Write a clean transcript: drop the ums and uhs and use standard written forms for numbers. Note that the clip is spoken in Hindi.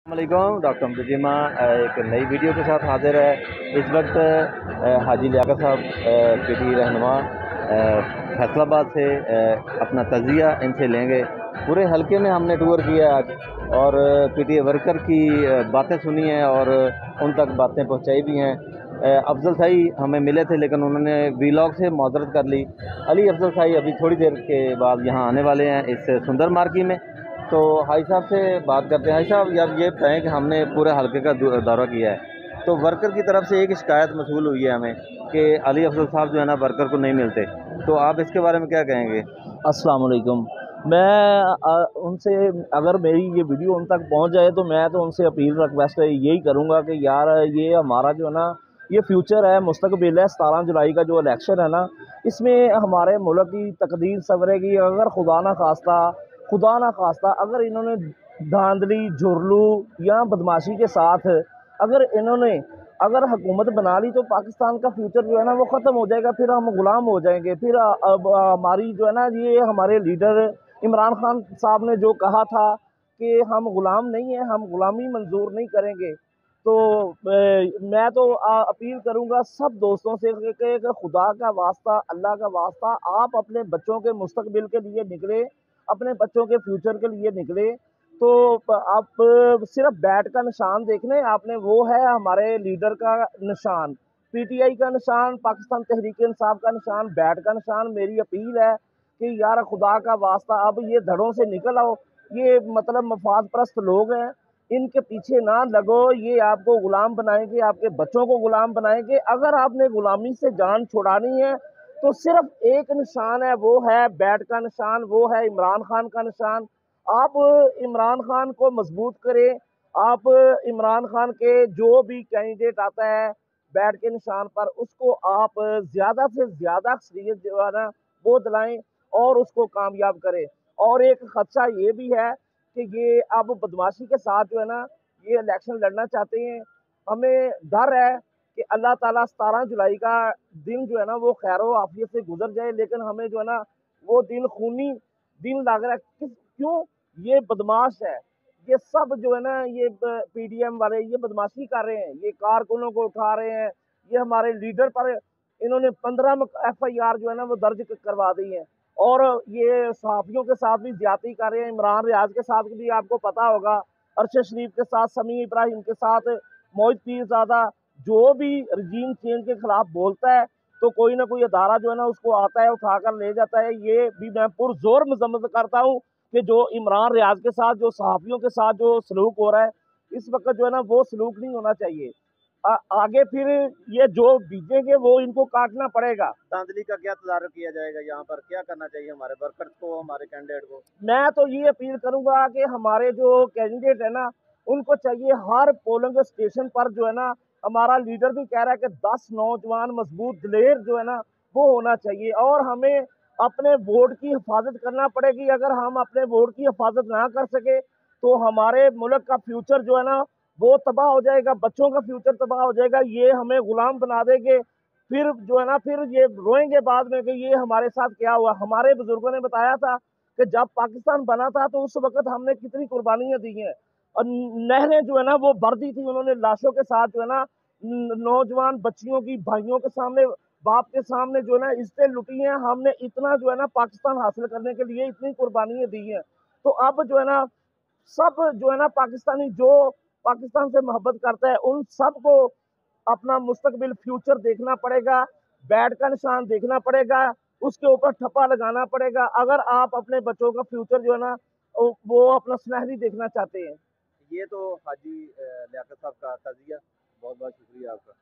अस्सलामुअलैकुम। डॉक्टर अमजदीमा एक नई वीडियो के साथ हाजिर है। इस वक्त हाजी लियाकत साहब पीटी रहनुमा फैसलाबाद से अपना तजिया इनसे लेंगे। पूरे हलके में हमने टूर किया आज और पीटी वर्कर की बातें सुनी हैं और उन तक बातें पहुंचाई भी हैं। अफजल साई हमें मिले थे लेकिन उन्होंने वीलॉग से माजरत कर ली। अली अफजल साई अभी थोड़ी देर के बाद यहाँ आने वाले हैं इस सुंदर मार्की में। तो हाई साहब से बात करते हैं। हाई साहब यार ये बताएं कि हमने पूरे हलके का दौरा किया है तो वर्कर की तरफ से एक शिकायत मसूल हुई है हमें कि अली अफजल साहब जो है ना वर्कर को नहीं मिलते, तो आप इसके बारे में क्या कहेंगे? अस्सलाम वालेकुम। मैं उनसे अगर मेरी ये वीडियो उन तक पहुंच जाए तो मैं तो उनसे अपील रिक्वेस्ट यही करूंगा कि यार ये हमारा जो है ना ये फ्यूचर है, मुस्तकबिल है। 17 जुलाई का जो इलेक्शन है ना, इसमें हमारे मुल्क की तकदीर संवरेगी। अगर खुदा ना खास्ता अगर इन्होंने धांधली झुरलू या बदमाशी के साथ अगर हुकूमत बना ली तो पाकिस्तान का फ्यूचर जो है ना वो ख़त्म हो जाएगा। फिर हम गुलाम हो जाएंगे। फिर अब हमारी जो है ना ये हमारे लीडर इमरान खान साहब ने जो कहा था कि हम गुलाम नहीं हैं, हम गुलामी मंजूर नहीं करेंगे। तो मैं तो अपील करूंगा सब दोस्तों से कि खुदा का वास्ता, अल्लाह का वास्ता, आप अपने बच्चों के मुस्तकबिल के लिए निकले, अपने बच्चों के फ्यूचर के लिए निकले। तो आप सिर्फ बैट का निशान देख लें, आपने वो है हमारे लीडर का निशान, पीटीआई का निशान, पाकिस्तान तहरीक इंसाफ का निशान, बैट का निशान। मेरी अपील है कि यार खुदा का वास्ता अब ये धड़ों से निकल आओ। ये मतलब मफाद परस्त लोग हैं, इनके पीछे ना लगो। ये आपको गुलाम बनाएंगे, आपके बच्चों को गुलाम बनाएंगे। अगर आपने गुलामी से जान छुड़ानी है तो सिर्फ एक निशान है, वो है बैट का निशान, वो है इमरान खान का निशान। आप इमरान खान को मजबूत करें। आप इमरान खान के जो भी कैंडिडेट आता है बैट के निशान पर, उसको आप ज़्यादा से ज़्यादा अक्सरियत जो है ना वो दिलाएं और उसको कामयाब करें। और एक खदशा ये भी है कि ये अब बदमाशी के साथ जो है ना ये इलेक्शन लड़ना चाहते हैं। हमें डर है कि अल्लाह ताला 17 जुलाई का दिन जो है ना वो खैरो आफियत से गुजर जाए, लेकिन हमें जो है ना वो दिन खूनी दिन लग रहा है। क्यों? ये बदमाश है। ये सब जो है ना ये पीडीएम वाले ये बदमाशी कर रहे हैं, ये कारकुनों को उठा रहे हैं। ये हमारे लीडर पर इन्होंने 15 एफआईआर जो है ना वो दर्ज करवा दी है। और ये सहाफियों के साथ भी ज्यादती कर रहे हैं। इमरान रियाज के साथ भी आपको पता होगा, अरशद शरीफ के साथ, समी इब्राहिम के साथ, मोहित पीरजादा, जो भी रजीम चेंज के खिलाफ बोलता है तो कोई ना कोई अदारा जो है ना उसको आता है, उठाकर ले जाता है। ये भी मैं पुरजोर मजम्मत करता हूँ कि जो इमरान रियाज के साथ, जो सहाफियों के साथ जो सलूक हो रहा है इस वक्त जो है ना वो सलूक नहीं होना चाहिए। आगे फिर ये जो बीजेंगे वो इनको काटना पड़ेगा। धांधली का क्या तदारक किया जाएगा? यहाँ पर क्या करना चाहिए हमारे वर्कर्स को, हमारे कैंडिडेट को? मैं तो ये अपील करूंगा कि हमारे जो कैंडिडेट है ना उनको चाहिए हर पोलिंग स्टेशन पर जो है ना, हमारा लीडर भी कह रहा है कि 10 नौजवान मजबूत दिलेर जो है ना वो होना चाहिए। और हमें अपने वोट की हिफाजत करना पड़ेगी। अगर हम अपने वोट की हिफाजत ना कर सके तो हमारे मुल्क का फ्यूचर जो है ना वो तबाह हो जाएगा, बच्चों का फ्यूचर तबाह हो जाएगा। ये हमें गुलाम बना देंगे। फिर जो है ना फिर ये रोएंगे बाद में कि ये हमारे साथ क्या हुआ। हमारे बुजुर्गों ने बताया था कि जब पाकिस्तान बना था तो उस वक्त हमने कितनी कुर्बानियां दी हैं और नहरें जो है ना वो भर दी थी उन्होंने लाशों के साथ जो है ना। नौजवान बच्चियों की, भाइयों के सामने, बाप के सामने जो है ना इज्जतें लुटी हैं। हमने इतना जो है ना पाकिस्तान हासिल करने के लिए इतनी कुर्बानियां दी हैं। तो अब जो है ना सब जो है ना पाकिस्तानी जो पाकिस्तान से मोहब्बत करता है उन सबको अपना मुस्तकबिल फ्यूचर देखना पड़ेगा, बैट का निशान देखना पड़ेगा, उसके ऊपर ठप्पा लगाना पड़ेगा। अगर आप अपने बच्चों का फ्यूचर जो है ना वो अपना सुनहरी देखना चाहते हैं। ये तो हाजी लियाकत साहब का तजिया, बहुत बहुत शुक्रिया आपका।